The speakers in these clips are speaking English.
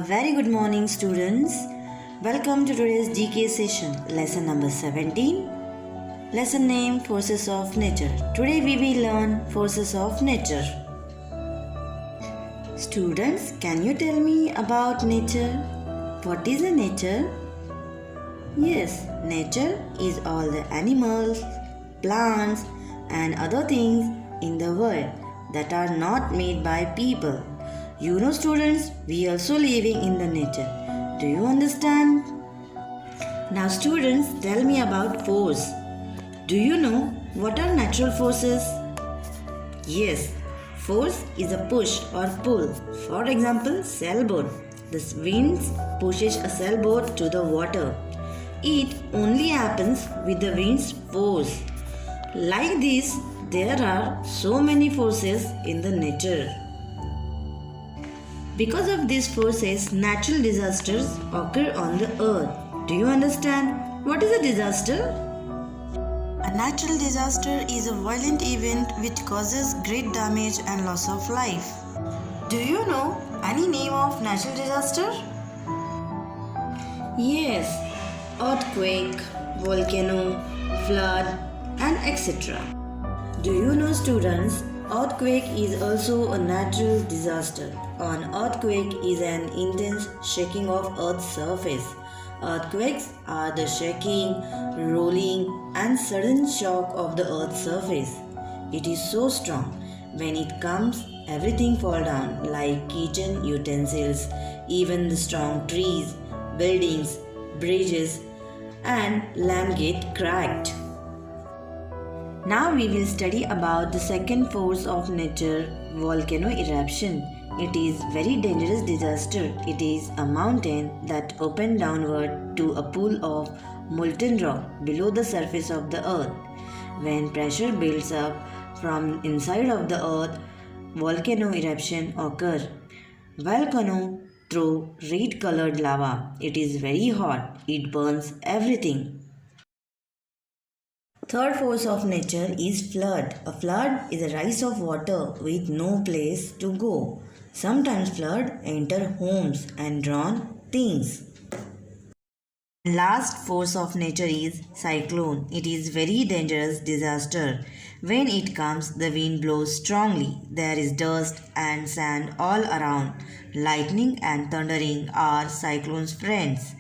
very good morning, students. Welcome to today's GK session, lesson number 17. Lesson name Forces of Nature. Today we will learn forces of nature. Students, can you tell me about nature? What is a nature? Yes, nature is all the animals, plants, and other things in the world that are not made by people. You know, students, we also living in the nature. Do you understand? Now, students, tell me about force. Do you know what are natural forces? Yes, force is a push or pull. For example, sailboat. The wind pushes a sailboat to the water. It only happens with the wind's force. Like this, there are so many forces in the nature. Because of these forces, natural disasters occur on the earth. Do you understand? What is a disaster? A natural disaster is a violent event which causes great damage and loss of life. Do you know any name of natural disaster? Yes, earthquake, volcano, flood, and etc. Do you know, students, earthquake is also a natural disaster. An earthquake is an intense shaking of Earth's surface. Earthquakes are the shaking, rolling, and sudden shock of the Earth's surface. It is so strong. When it comes, everything falls down like kitchen utensils, even the strong trees, buildings, bridges, and land get cracked. Now we will study about the second force of nature, volcano eruption. It is very dangerous disaster. It is a mountain that opens downward to a pool of molten rock below the surface of the earth. When pressure builds up from inside of the earth, volcano eruption occurs. Volcano throw red colored lava. It is very hot. It burns everything. Third force of nature is flood. A flood is a rise of water with no place to go. Sometimes flood enter homes and drown things. Last force of nature is cyclone. It is very dangerous disaster. When it comes, the wind blows strongly. There is dust and sand all around. Lightning and thundering are cyclone's friends.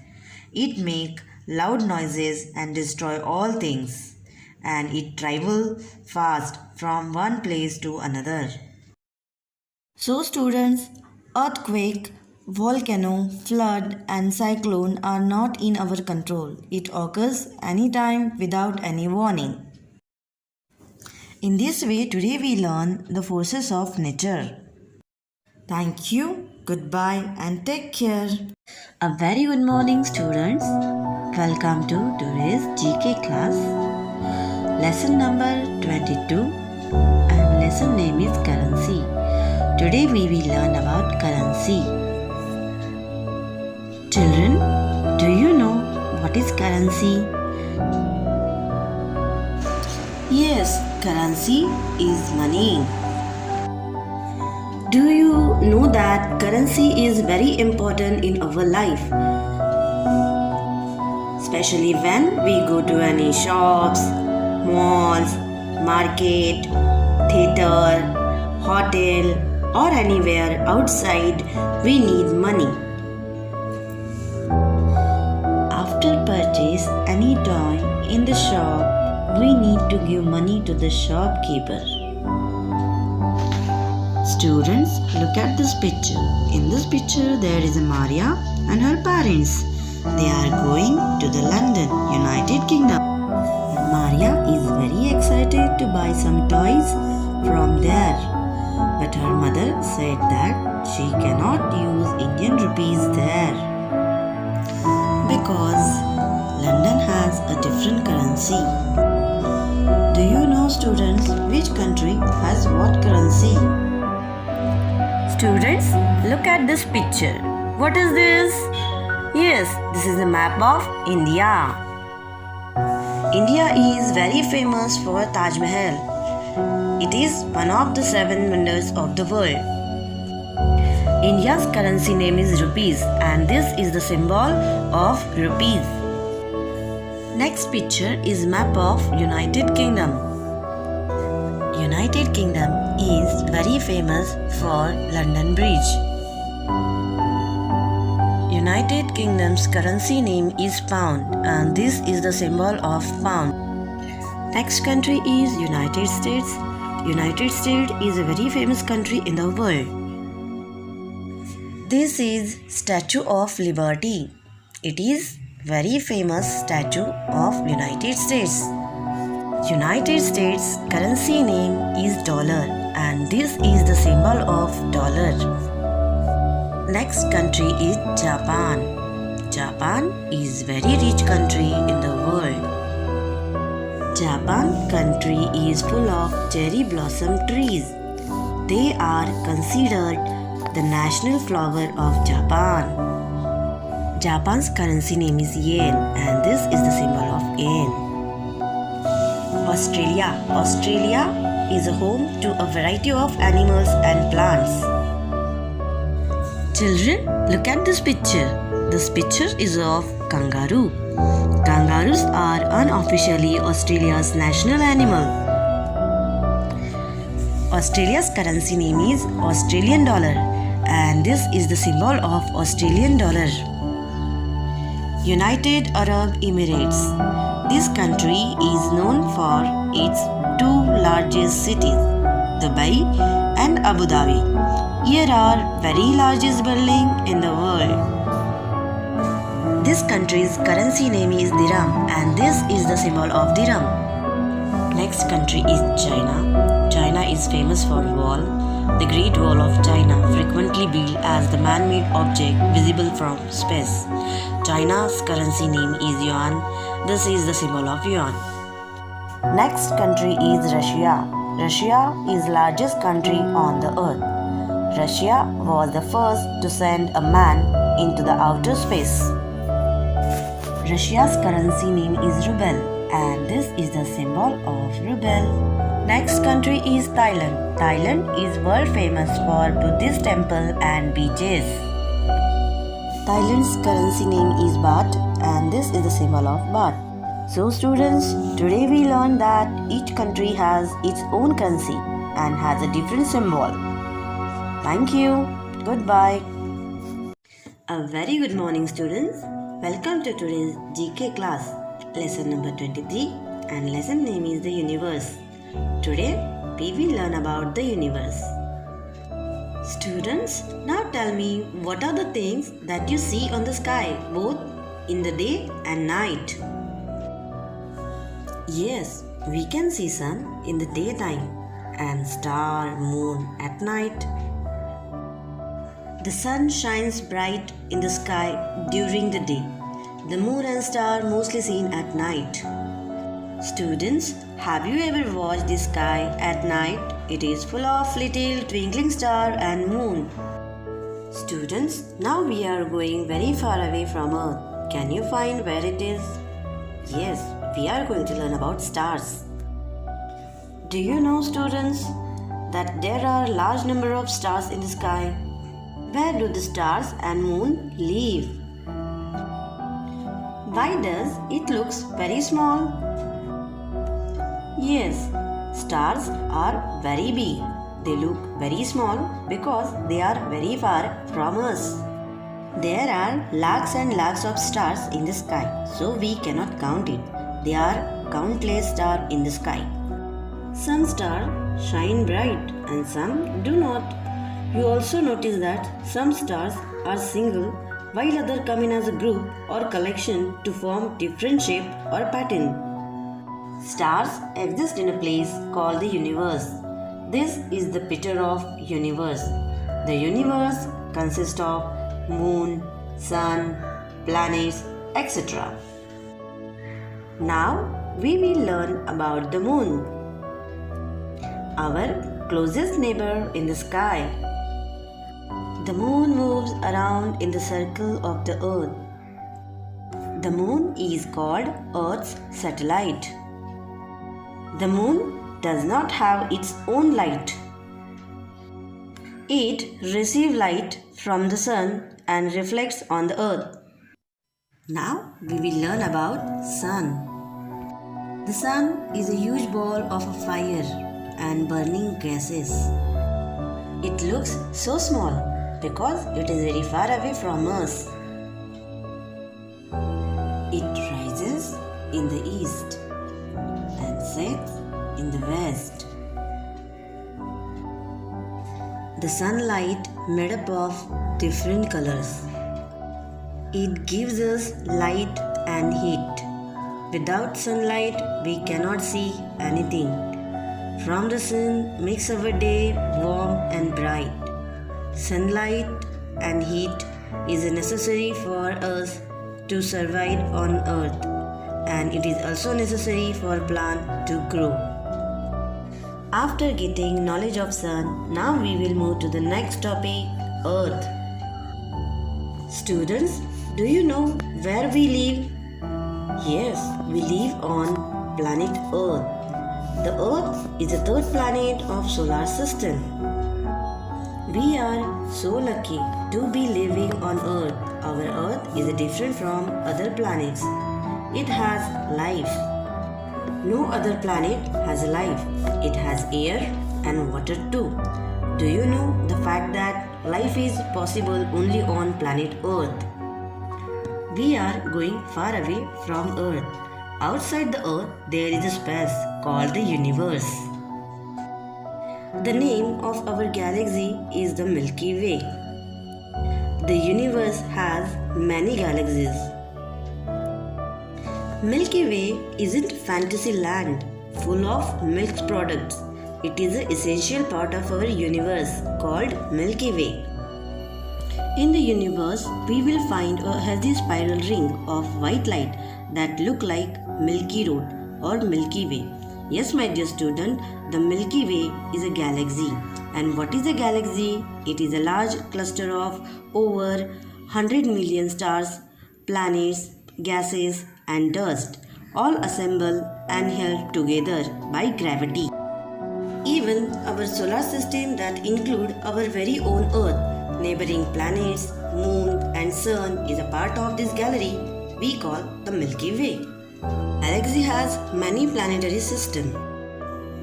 It make loud noises and destroy all things. And it travels fast from one place to another. So students, earthquake, volcano, flood and cyclone are not in our control. It occurs anytime without any warning. In this way, today we learn the forces of nature. Thank you, goodbye and take care. A very good morning, students. Welcome to today's GK class. Lesson number 22 and lesson name is currency. Today we will learn about currency. Children, do you know what is currency? Yes, currency is money. Do you know that currency is very important in our life? Especially when we go to any shops, malls, market, theater, hotel or anywhere outside, we need money. After purchase any toy in the shop, we need to give money to the shopkeeper. Students, look at this picture. In this picture, there is a Maria and her parents. They are going to the London, United Kingdom. Maria is very excited to buy some toys from there. But her mother said that she cannot use Indian rupees there because London has a different currency. Do you know, students, which country has what currency? Students, look at this picture. What is this? Yes, this is a map of India. India is very famous for Taj Mahal. It is one of the 7 wonders of the world. India's currency name is rupees and this is the symbol of rupees. Next picture is map of United Kingdom. United Kingdom is very famous for London Bridge. United Kingdom's currency name is pound and this is the symbol of pound. Next country is United States. United States is a very famous country in the world. This is Statue of Liberty. It is very famous statue of United States. United States currency name is dollar and this is the symbol of dollar. Next country is Japan. Japan is very rich country in the world. Japan country is full of cherry blossom trees. They are considered the national flower of Japan. Japan's currency name is yen and this is the symbol of yen. Australia. Australia is a home to a variety of animals and plants. Children, look at this picture. This picture is of kangaroo. Kangaroos are unofficially Australia's national animal. Australia's currency name is Australian dollar and this is the symbol of Australian dollar. United Arab Emirates. This country is known for its two largest cities, Dubai and Abu Dhabi. Here are very largest building in the world. This country's currency name is dirham and this is the symbol of dirham. Next country is China. China is famous for wall. The Great Wall of China, frequently billed as the man-made object visible from space. China's currency name is yuan. This is the symbol of yuan. Next country is Russia. Russia is largest country on the earth. Russia was the first to send a man into the outer space. Russia's currency name is ruble and this is the symbol of ruble. Next country is Thailand. Thailand is world famous for Buddhist temple and beaches. Thailand's currency name is baht and this is the symbol of baht. So students, today we learned that each country has its own currency and has a different symbol. Thank you. Goodbye. A very good morning students. Welcome to today's GK class. Lesson number 23 and lesson name is the universe. Today we will learn about the universe. Students, now tell me what are the things that you see on the sky both in the day and night? Yes, we can see sun in the daytime and star, moon at night. The sun shines bright in the sky during the day. The moon and star mostly seen at night. Students, have you ever watched the sky at night? It is full of little twinkling star and moon. Students, now we are going very far away from Earth. Can you find where it is? Yes, we are going to learn about stars. Do you know, students, that there are a large number of stars in the sky? Where do the stars and moon live? Why does it looks very small? Yes, stars are very big. They look very small because they are very far from us. There are lakhs and lakhs of stars in the sky, so we cannot count it. There are countless stars in the sky. Some stars shine bright and some do not. You also notice that some stars are single while others come in as a group or collection to form different shape or pattern. Stars exist in a place called the universe. This is the picture of universe. The universe consists of moon, sun, planets, etc. Now we will learn about the moon, our closest neighbor in the sky. The moon moves around in the circle of the earth. The moon is called Earth's satellite. The moon does not have its own light. It receives light from the sun and reflects on the earth. Now we will learn about sun. The sun is a huge ball of fire and burning gases. It looks so small because it is very far away from us. It rises in the east and sets in the west. The sunlight made up of different colors. It gives us light and heat. Without sunlight, we cannot see anything. From the sun makes our day warm and bright. Sunlight and heat is necessary for us to survive on earth, and it is also necessary for plant to grow. After getting knowledge of sun, now we will move to the next topic, earth. Students, do you know where we live? Yes, we live on planet Earth. The Earth is the third planet of solar system. We are so lucky to be living on Earth. Our Earth is different from other planets. It has life. No other planet has life. It has air and water too. Do you know the fact that life is possible only on planet Earth? We are going far away from Earth. Outside the Earth, there is a space called the universe. The name of our galaxy is the Milky Way. The universe has many galaxies. Milky Way isn't fantasy land full of milk products. It is an essential part of our universe called Milky Way. In the universe, we will find a healthy spiral ring of white light that look like Milky Road or Milky Way. Yes, my dear student, the Milky Way is a galaxy. And what is a galaxy? It is a large cluster of over 100 million stars, planets, gases, and dust, all assembled and held together by gravity. Even our solar system that include our very own Earth, neighboring planets, moon and sun is a part of this gallery we call the Milky Way. Galaxy has many planetary systems.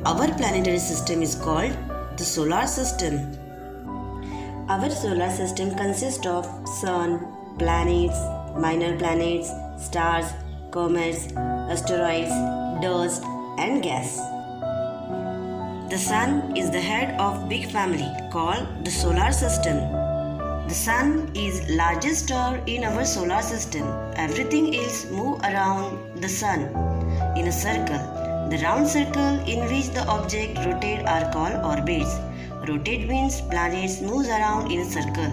Our planetary system is called the solar system. Our solar system consists of sun, planets, minor planets, stars, comets, asteroids, dust and gas. The sun is the head of big family called the solar system. The sun is largest star in our solar system. Everything else move around the sun in a circle. The round circle in which the object rotate are called orbits. Rotate means planets moves around in a circle.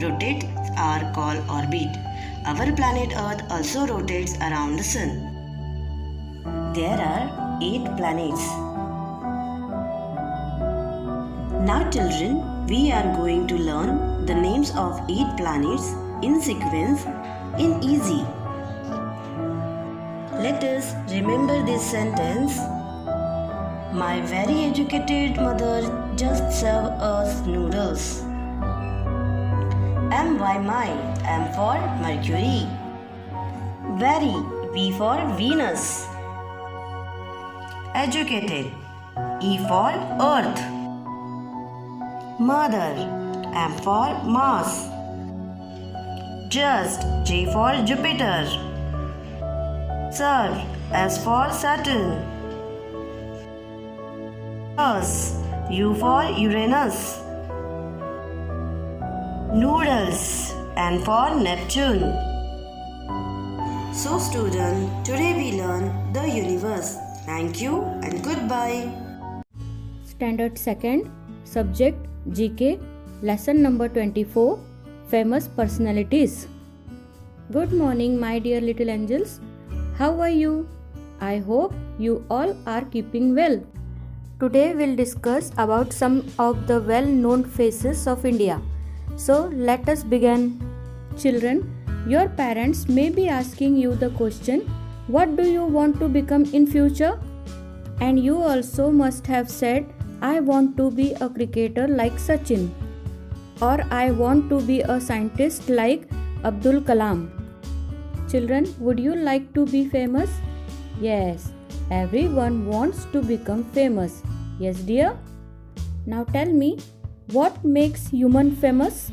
Rotate are called orbit. Our planet Earth also rotates around the sun. There are 8 planets. Now children, we are going to learn the names of 8 planets in sequence in easy. Let us remember this sentence. My very educated mother just served us noodles. M for Mercury. Very, V for Venus. Educated, E for Earth. Mother, M for Mars. Just, J for Jupiter. Serve, S for Saturn. Us, U for Uranus. Noodles, N for Neptune. So student, today we learn the universe. Thank you and goodbye. Standard 2nd, Subject GK, Lesson number 24, Famous Personalities. Good morning, my dear little angels. How are you? I hope you all are keeping well. Today we'll discuss about some of the well-known faces of India. So let us begin. Children, your parents may be asking you the question, what do you want to become in future? And you also must have said, I want to be a cricketer like Sachin. or I want to be a scientist like Abdul Kalam. Children, would you like to be famous? Yes, everyone wants to become famous. Yes, dear? Now tell me, what makes human famous?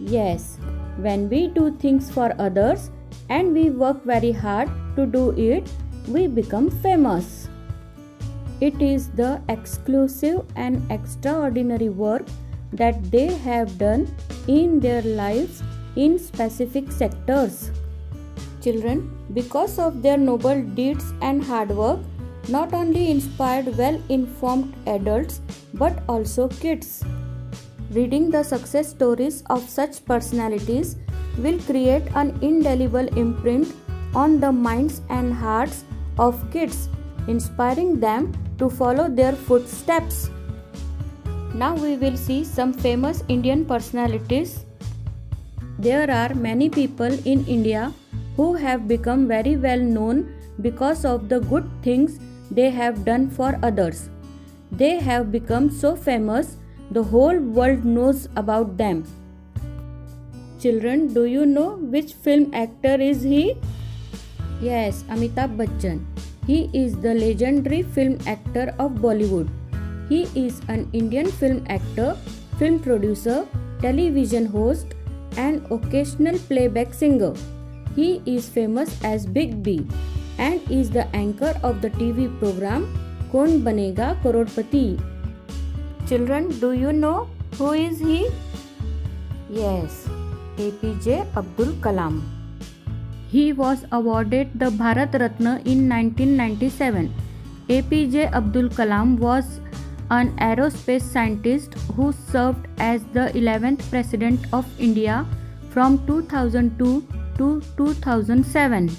Yes, when we do things for others and we work very hard to do it, we become famous. It is the exclusive and extraordinary work that they have done in their lives in specific sectors. Children, because of their noble deeds and hard work, not only inspired well-informed adults but also kids. Reading the success stories of such personalities will create an indelible imprint on the minds and hearts of kids, inspiring them to follow their footsteps. Now we will see some famous Indian personalities. There are many people in India who have become very well known because of the good things they have done for others. They have become so famous, the whole world knows about them. Children, do you know which film actor is he? Yes, Amitabh Bachchan. He is the legendary film actor of Bollywood. He is an Indian film actor, film producer, television host, and occasional playback singer. He is famous as Big B and is the anchor of the TV program Kaun Banega Crorepati. Children, do you know who is he? Yes, APJ Abdul Kalam. He was awarded the Bharat Ratna in 1997. APJ Abdul Kalam was an aerospace scientist who served as the 11th President of India from 2002 to 2007.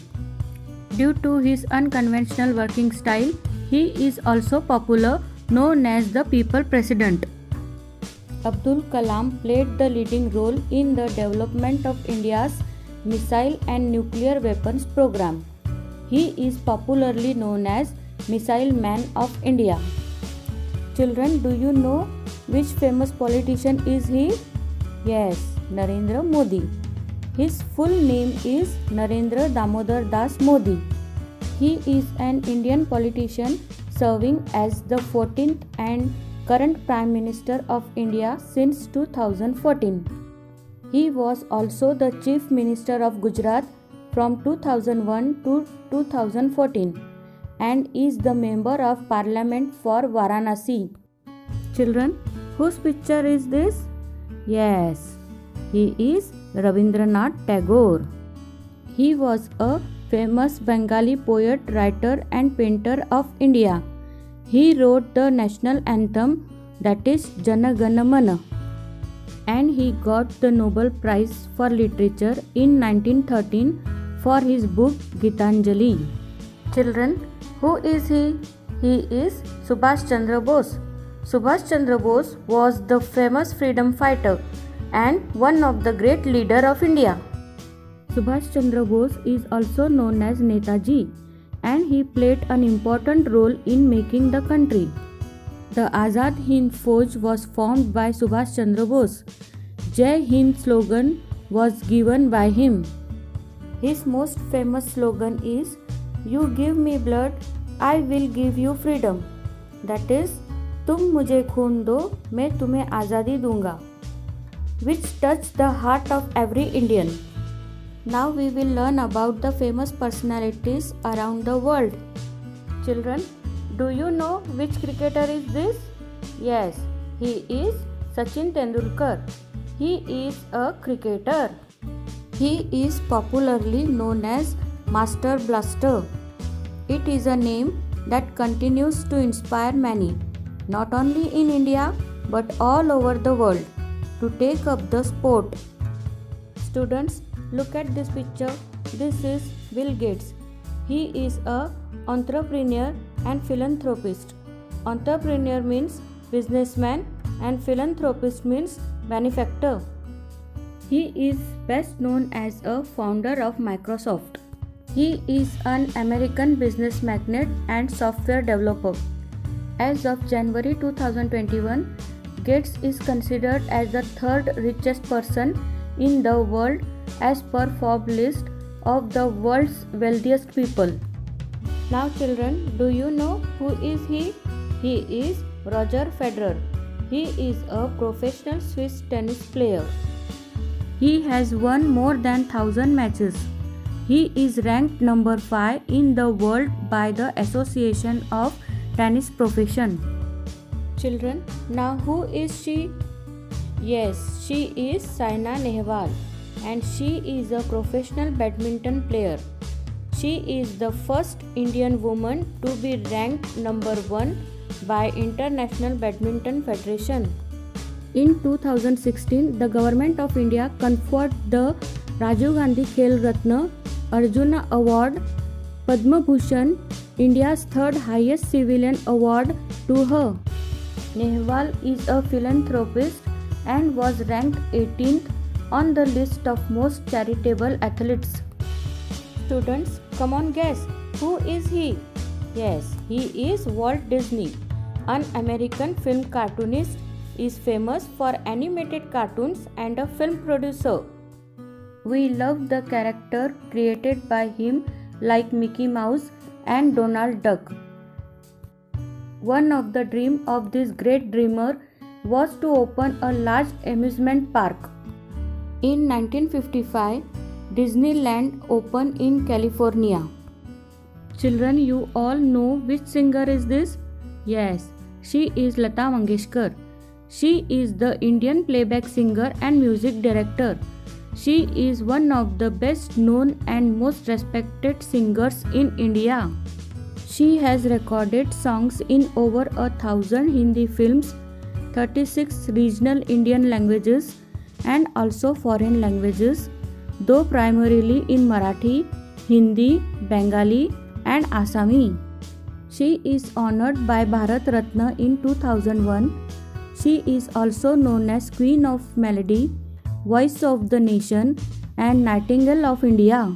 Due to his unconventional working style, he is also popular, known as the People President. Abdul Kalam played the leading role in the development of India's missile and nuclear weapons program. He is popularly known as Missile Man of India. Children, do you know which famous politician is he? Yes, Narendra Modi. His full name is Narendra Damodar Das Modi. He is an Indian politician serving as the 14th and current Prime Minister of India since 2014. He was also the Chief Minister of Gujarat from 2001 to 2014 and is the Member of Parliament for Varanasi. Children, whose picture is this? Yes, he is Rabindranath Tagore. He was a famous Bengali poet, writer and painter of India. He wrote the national anthem, that is Jana Gana Mana, and he got the Nobel Prize for Literature in 1913 for his book Gitanjali. Children, who is he? He is Subhash Chandra Bose. Subhash Chandra Bose was the famous freedom fighter and one of the great leaders of India. Subhash Chandra Bose is also known as Netaji, and he played an important role in making the country. The Azad Hind Fauj was formed by Subhash Chandra Bose. Jai Hind slogan was given by him. His most famous slogan is, "You give me blood, I will give you freedom." That is, तुम मुझे खून दो, मैं तुम्हें आज़ादी दूंगा, which touched the heart of every Indian. Now we will learn about the famous personalities around the world. Children, do you know which cricketer is this? Yes, he is Sachin Tendulkar. He is a cricketer. He is popularly known as Master Blaster. It is a name that continues to inspire many, not only in India but all over the world, to take up the sport. Students, look at this picture. This is Bill Gates. He is a entrepreneur and philanthropist. Entrepreneur means businessman and philanthropist means benefactor. He is best known as a founder of Microsoft. He is an American business magnate and software developer. As of January 2021, Gates is considered as the third richest person in the world as per Forbes list of the world's wealthiest people. Now children, do you know who is he? He is Roger Federer. He is a professional Swiss tennis player. He has won more than 1000 matches. He is ranked number 5 in the world by the Association of Tennis Profession. Children, now who is she? Yes, she is Saina Nehwal and she is a professional badminton player. She is the first Indian woman to be ranked number 1 by International Badminton Federation. In 2016, the Government of India conferred the Rajiv Gandhi Khel Ratna, Arjuna Award, Padma Bhushan, India's third highest civilian award, to her. Nehwal is a philanthropist and was ranked 18th on the list of most charitable athletes. Students, come on, guess, who is he? Yes, he is Walt Disney, an American film cartoonist, is famous for animated cartoons and a film producer. We love the character created by him like Mickey Mouse and Donald Duck. One of the dreams of this great dreamer was to open a large amusement park. In 1955, Disneyland opened in California. Children, you all know which singer is this? Yes, she is Lata Mangeshkar. She is the Indian playback singer and music director. She is one of the best known and most respected singers in India. She has recorded songs in over 1,000 Hindi films, 36 regional Indian languages and also foreign languages, though primarily in Marathi, Hindi, Bengali and Assami. She is honored by Bharat Ratna in 2001. She is also known as Queen of Melody, Voice of the Nation and Nightingale of India.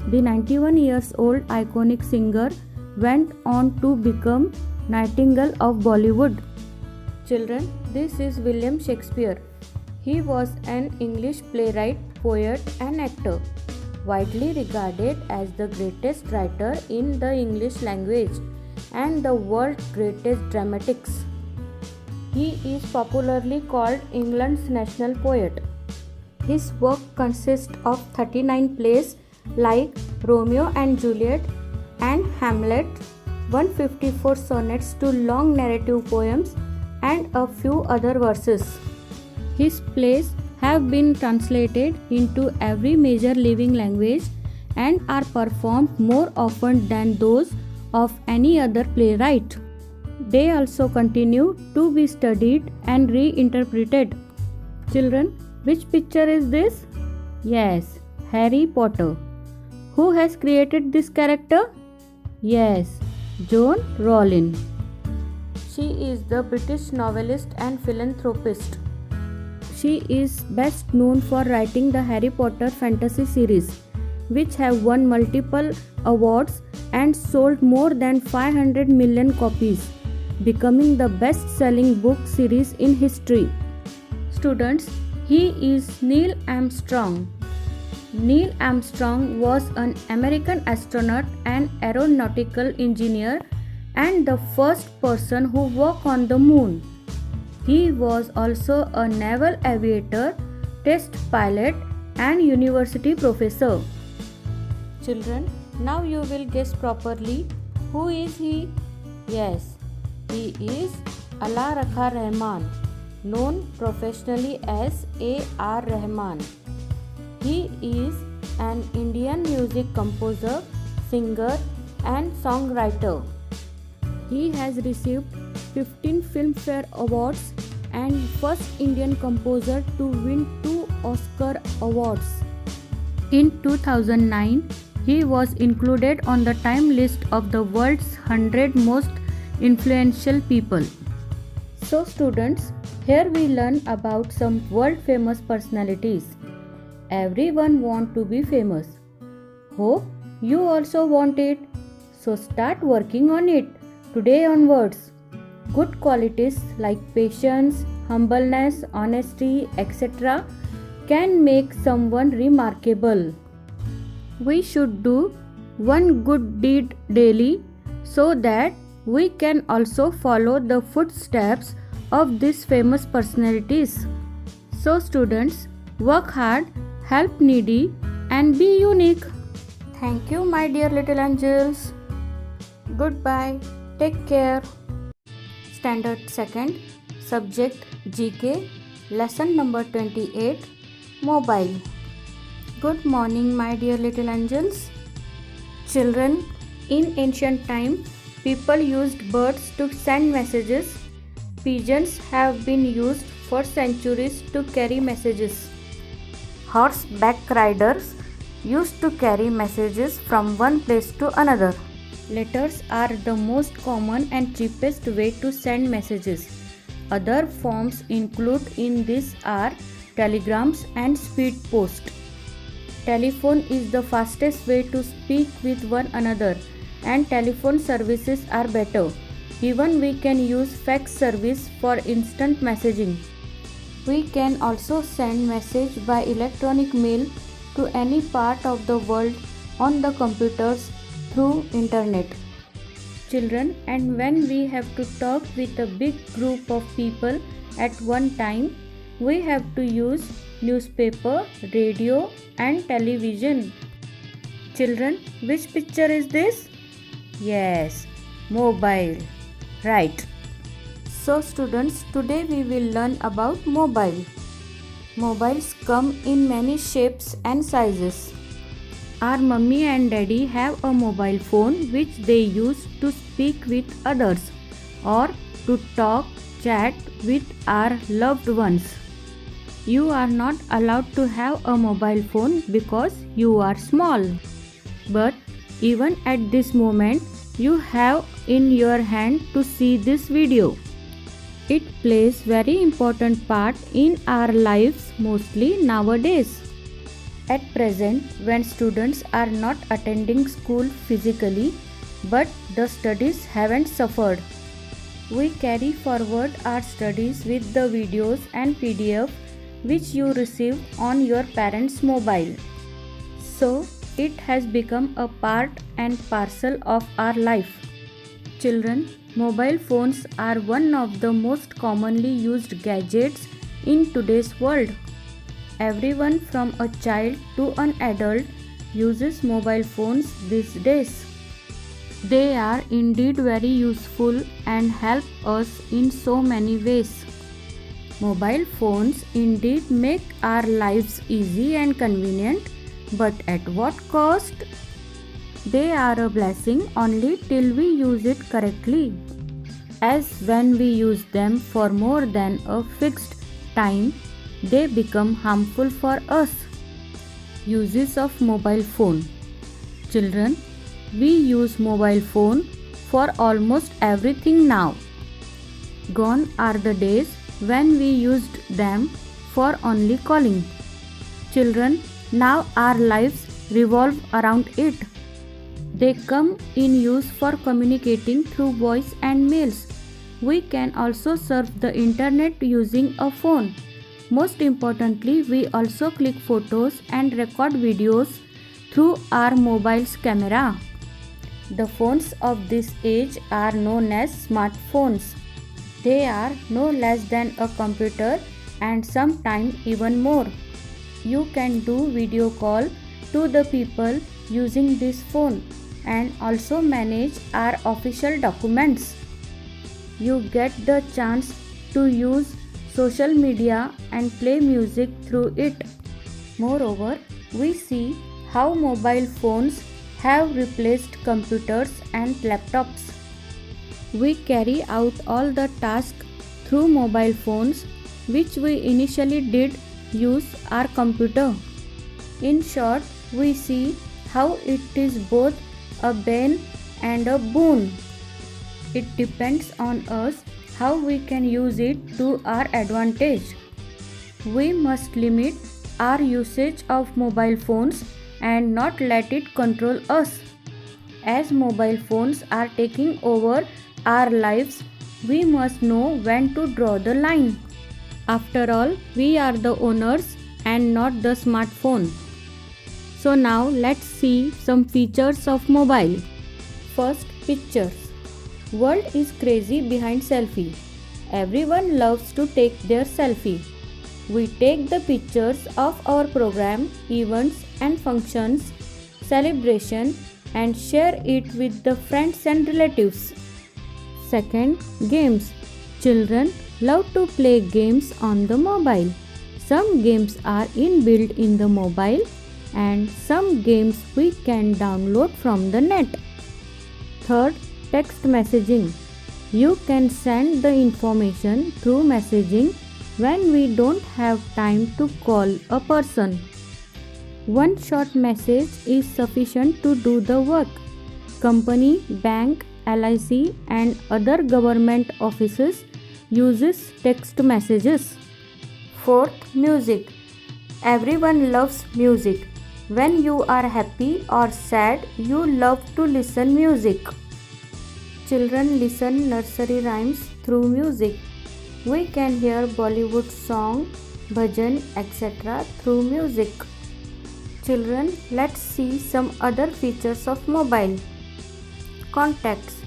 The 91 years old iconic singer went on to become Nightingale of Bollywood. Children, this is William Shakespeare. He was an English playwright, poet and actor, widely regarded as the greatest writer in the English language and the world's greatest dramatists. He is popularly called England's national poet. His work consists of 39 plays like Romeo and Juliet and Hamlet, 154 sonnets to long narrative poems and a few other verses. His plays have been translated into every major living language and are performed more often than those of any other playwright. They also continue to be studied and reinterpreted. Children, which picture is this? Yes, Harry Potter. Who has created this character? Yes, Joan Rowling. She is the British novelist and philanthropist. She is best known for writing the Harry Potter fantasy series, which have won multiple awards and sold more than 500 million copies, becoming the best-selling book series in history. Students, he is Neil Armstrong. Neil Armstrong was an American astronaut and aeronautical engineer and the first person who walked on the moon. He was also a naval aviator, test pilot and university professor. Children, now you will guess properly. Who is he? Yes, he is Allah Rakha Rahman, known professionally as A.R. Rahman. He is an Indian music composer, singer and songwriter. He has received 15 Filmfare Awards and first Indian composer to win 2 Oscar Awards. In 2009, he was included on the Time list of the world's 100 most influential people. So students, here we learn about some world famous personalities. Everyone wants to be famous. Hope you also want it. So start working on it today onwards. Good qualities like patience, humbleness, honesty, etc. can make someone remarkable. We should do one good deed daily so that we can also follow the footsteps of these famous personalities. So, students, work hard, help needy, and be unique. Thank you, my dear little angels. Goodbye. Take care. Standard 2nd, Subject GK, Lesson number 28, Mobile. Good morning, my dear little angels. Children, in ancient time, people used birds to send messages. Pigeons have been used for centuries to carry messages. Horseback riders used to carry messages from one place to another. Letters are the most common and cheapest way to send messages. Other forms include in this are telegrams and speed post. Telephone is the fastest way to speak with one another, and telephone services are better. Even we can use fax service for instant messaging. We can also send message by electronic mail to any part of the world on the computers through internet. Children, and when we have to talk with a big group of people at one time, we have to use newspaper, radio and television. Children, which picture is this? Yes, mobile. Right. So students, today we will learn about mobile. Mobiles come in many shapes and sizes. Our mummy and daddy have a mobile phone which they use to speak with others or to talk, chat with our loved ones. You are not allowed to have a mobile phone because you are small. But even at this moment, you have in your hand to see this video. It plays very important part in our lives mostly nowadays. At present, when students are not attending school physically, but the studies haven't suffered, we carry forward our studies with the videos and PDF which you receive on your parents' mobile. So, it has become a part and parcel of our life. Children, mobile phones are one of the most commonly used gadgets in today's world. Everyone from a child to an adult uses mobile phones these days. They are indeed very useful and help us in so many ways. Mobile phones indeed make our lives easy and convenient, but at what cost? They are a blessing only till we use it correctly. As when we use them for more than a fixed time, they become harmful for us. Uses of mobile phone. Children, we use mobile phone for almost everything now. Gone are the days when we used them for only calling. Children, now our lives revolve around it. They come in use for communicating through voice and mails. We can also surf the internet using a phone. Most importantly, we also click photos and record videos through our mobile's camera. The phones of this age are known as smartphones. They are no less than a computer and sometimes even more. You can do video call to the people using this phone and also manage our official documents. You get the chance to use social media and play music through it. Moreover, we see how mobile phones have replaced computers and laptops. We carry out all the tasks through mobile phones which we initially did use our computer. In short, we see how it is both a bane and a boon. It depends on us how we can use it to our advantage. We must limit our usage of mobile phones and not let it control us. As mobile phones are taking over our lives, we must know when to draw the line. After all, we are the owners and not the smartphone. So now let's see some features of mobile. First, pictures. World is crazy behind selfie. Everyone loves to take their selfie. We take the pictures of our program, events and functions, celebration and share it with the friends and relatives. Second, games. Children love to play games on the mobile. Some games are inbuilt in the mobile and some games we can download from the net. Third, text messaging. You can send the information through messaging when we don't have time to call a person. One short message is sufficient to do the work. Company, bank, LIC and other government offices uses text messages. Fourth, music. Everyone loves music. When you are happy or sad, you love to listen music. Children listen nursery rhymes through music. We can hear Bollywood song, bhajan, etc. through music. Children, let's see some other features of mobile. Contacts.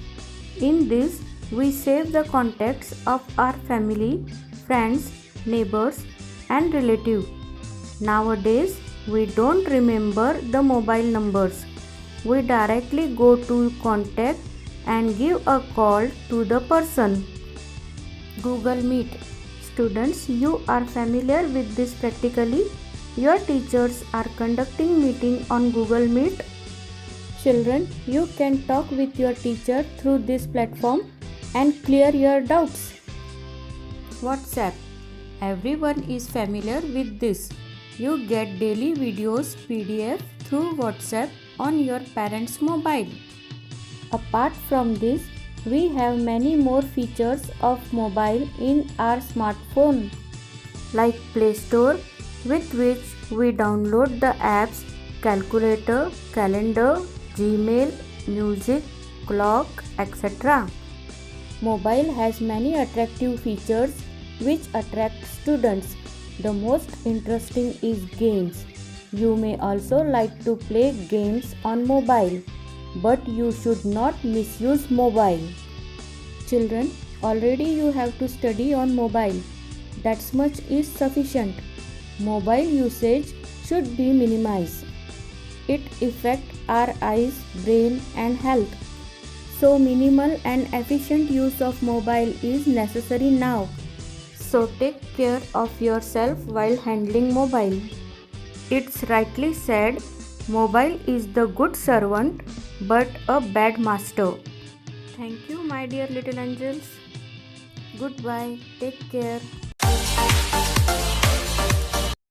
In this, we save the contacts of our family, friends, neighbors and relatives. Nowadays, we don't remember the mobile numbers. We directly go to contact and give a call to the person. Google Meet. Students, you are familiar with this practically. Your teachers are conducting meeting on Google Meet. Children, you can talk with your teacher through this platform and clear your doubts. WhatsApp. Everyone is familiar with this. You get daily videos PDF through WhatsApp on your parents' mobile. Apart from this, we have many more features of mobile in our smartphone, like Play Store, with which we download the apps calculator, calendar, Gmail, music, clock, etc. Mobile has many attractive features which attract students. The most interesting is games. You may also like to play games on mobile, but you should not misuse mobile. Children, already you have to study on mobile. That much is sufficient. Mobile usage should be minimized. It affects our eyes, brain and health. So minimal and efficient use of mobile is necessary now. So take care of yourself while handling mobile. It's rightly said, mobile is the good servant but a bad master. Thank you, my dear little angels. Goodbye. Take care.